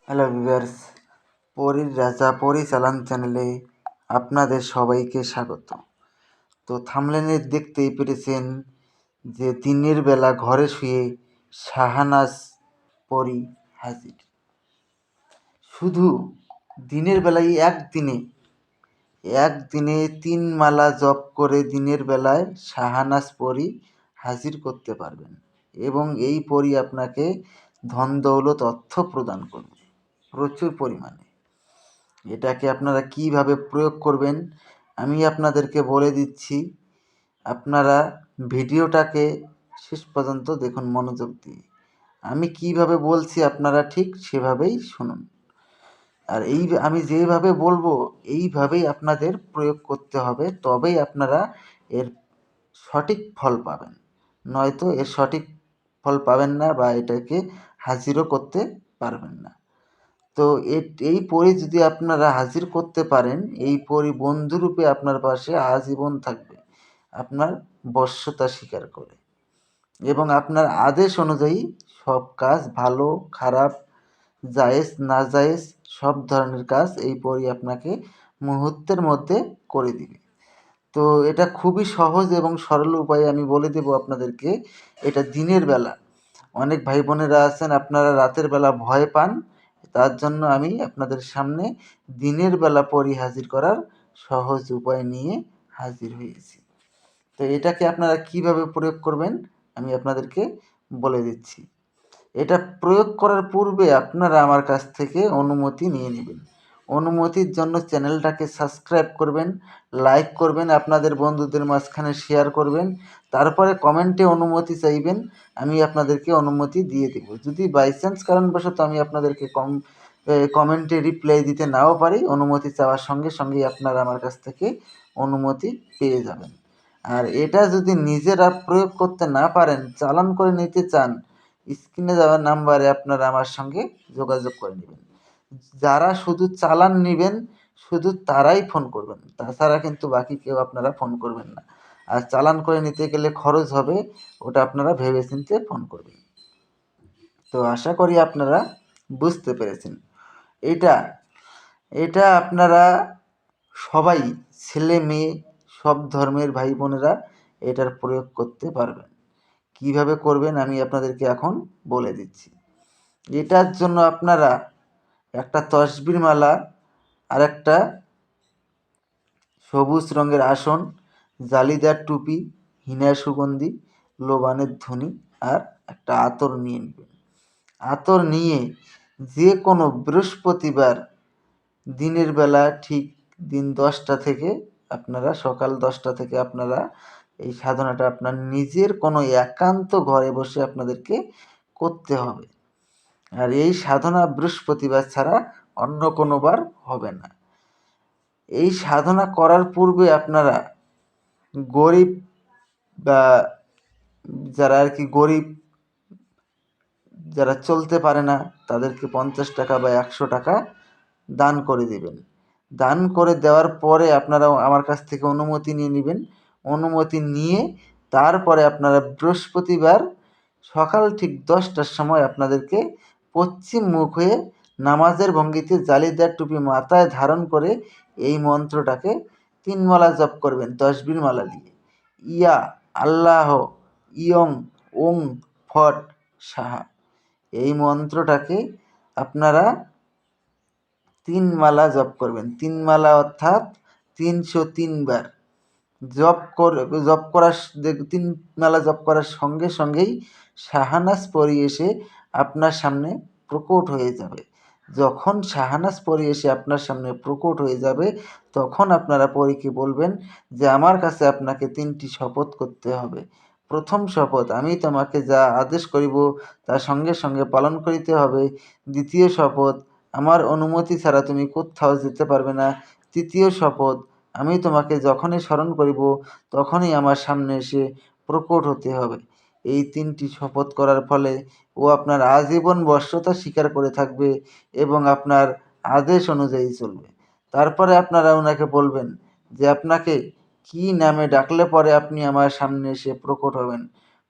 Hello viewers, পরীর রাজা পরিচালন চ্যানেলে আপনাদের সবাইকে স্বাগত। তো থাম্বনেলে দেখতেই পেরেছেন যে দিনের বেলা ঘরে শুয়ে শাহানাজ পরী হাজির। শুধু দিনের বেলায় একদিনে 3 মালা জপ করে দিনের বেলায় শাহানাজ পরী হাজির করতে পারবেন এবং এই পরী আপনাকে ধন দৌলত অর্থ প্রদান করবে প্রচুর পরিমাণে। এটাকে আপনারা কিভাবে প্রয়োগ করবেন আমি আপনাদেরকে বলে দিচ্ছি। আপনারা ভিডিওটাকে শেষ পর্যন্ত দেখুন মনোযোগ দিয়ে। আমি কিভাবে বলছি আপনারা ঠিক সেভাবেই শুনুন। আর আমি যেভাবে বলবো এইভাবেই আপনাদের প্রয়োগ করতে হবে, তবেই আপনারা এর সঠিক ফল পাবেন। নয়তো এর সঠিক ফল পাবেন না বা এটাকে হাজিরও করতে পারবেন না। তো এই পরী যদি আপনারা হাজির করতে পারেন, এই পরী বন্ধুরূপে আপনার পাশে আজীবন থাকবে আপনার বশ্যতা স্বীকার করে এবং আপনার আদেশ অনুযায়ী সব কাজ, ভালো খারাপ, জায়েজ নাজায়েজ সব ধরনের কাজ এই পরী আপনাকে মুহূর্তের মধ্যে করে দিবে। তো এটা খুবই সহজ এবং সরল উপায়ে আমি বলে দেব আপনাদেরকে। এটা দিনের বেলা, অনেক ভাই বোনেরা আছেন আপনারা রাতের বেলা ভয় পান, তার জন্য আমি আপনাদের সামনে দিনের বেলা পরী হাজির করার সহজ উপায় নিয়ে হাজির হয়েছি। তো এটাকে আপনারা কিভাবে প্রয়োগ করবেন আমি আপনাদেরকে বলে দিচ্ছি। এটা প্রয়োগ করার পূর্বে আপনারা আমার কাছ থেকে অনুমতি নিয়ে নেবেন। অনুমতির জন্য চ্যানেলটাকে সাবস্ক্রাইব করবেন, লাইক করবেন, আপনাদের বন্ধুদের মাঝখানে শেয়ার করবেন, তারপরে কমেন্টে অনুমতি চাইবেন। আমি আপনাদেরকে অনুমতি দিয়ে দেব। যদি বাই চান্স কারণবশত আমি আপনাদেরকে কমেন্টে রিপ্লাই দিতে নাও পারি, অনুমতি চাওয়ার সঙ্গে সঙ্গেই আপনারা আমার কাছ থেকে অনুমতি পেয়ে যাবেন। আর এটা যদি নিজেরা প্রয়োগ করতে না পারেন, চালান করে নিতে চান, স্ক্রিনে দেওয়া নাম্বারে আপনারা আমার সঙ্গে যোগাযোগ করে নেবেন। যারা শুধু চালান নেবেন শুধু তারাই ফোন করবেন, তাছাড়া কিন্তু বাকি কেউ আপনারা ফোন করবেন না। আর চালান করে নিতে গেলে খরচ হবে, ওটা আপনারা ভেবেচিন্তে ফোন করবেন। তো আশা করি আপনারা বুঝতে পেরেছেন। এটা আপনারা সবাই, ছেলে মেয়ে সব ধর্মের ভাই বোনেরা এটার প্রয়োগ করতে পারবেন। কিভাবে করবেন আমি আপনাদেরকে এখন বলে দিচ্ছি। এটার জন্য আপনারা একটা তসবির মালা আর একটা সবুজ রঙের আসন, জালিদার টুপি, হিনা সুগন্ধি, লোবানের ধুনি আর একটা আতর নিয়ে নেবেন। আতর নিয়ে যে কোনো বৃহস্পতিবার দিনের বেলা ঠিক দিন 10টা থেকে আপনারা সকাল 10টা থেকে আপনারা এই সাধনাটা আপনার নিজের কোনো একান্ত ঘরে বসে আপনাদেরকে করতে হবে। আর এই সাধনা বৃহস্পতিবার ছাড়া অন্য কোনো বার হবে না। এই সাধনা করার পূর্বে আপনারা গরিব বা যারা আর কি গরিব, যারা চলতে পারে না, তাদেরকে 50 টাকা বা 100 টাকা দান করে দেবেন। দান করে দেওয়ার পরে আপনারা আমার কাছ থেকে অনুমতি নিয়ে নেবেন। অনুমতি নিয়ে তারপরে আপনারা বৃহস্পতিবার সকাল ঠিক 10টার সময় আপনাদেরকে পশ্চিম মুখ হয়ে নামাজের ভঙ্গিতে জালিদার টুপি মাথায় ধারণ করে এই মন্ত্রটাকে 3 মালা জপ করবেন তসবির মালা দিয়ে। ইয়া আল্লাহ ইয়ং ওং ফট সাহা, এই মন্ত্রটাকে আপনারা 3 মালা জপ করবেন। 3 মালা অর্থাৎ 303 বার জপ করার 3 মালা জপ করার সঙ্গে সঙ্গেই শাহানাজ পরী এসে আপনার সামনে প্রকট হয়ে যাবে। যখন শাহানাজ পরী এসে আপনার সামনে প্রকট হয়ে যাবে, তখন আপনারা পরীকে বলবেন যে আমার কাছে আপনাকে 3টি শপথ করতে হবে। প্রথম শপথ, আমি তোমাকে যা আদেশ করিব তা সঙ্গে সঙ্গে পালন করিতে হবে। দ্বিতীয় শপথ, আমার অনুমতি ছাড়া তুমি কোত্থাও যেতে পারবে না। তৃতীয় শপথ, আমি তোমাকে যখনই স্মরণ করিব তখনই আমার সামনে এসে প্রকট হতে হবে। এই 3টি শপথ করার ফলে ও আপনার আজীবন বশ্যতা স্বীকার করে থাকবে এবং আপনার আদেশ অনুযায়ী চলবে। তারপরে আপনারা ওনাকে বলবেন যে আপনাকে কী নামে ডাকলে পরে আপনি আমার সামনে এসে প্রকট হবেন।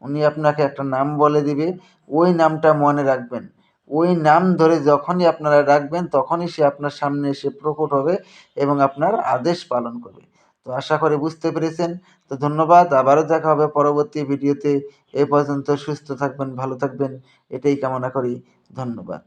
উনি আপনাকে একটা নাম বলে দিবে, ওই নামটা মনে রাখবেন। ওই নাম ধরে যখনই আপনারা ডাকবেন তখনই সে আপনার সামনে এসে প্রকট হবে এবং আপনার আদেশ পালন করবে। তো আশা করি বুঝতে পেরেছেন। তো ধন্যবাদ। আবারও দেখা হবে পরবর্তী ভিডিওতে। এ পর্যন্ত সুস্থ থাকবেন, ভালো থাকবেন এটাই কামনা করি। ধন্যবাদ।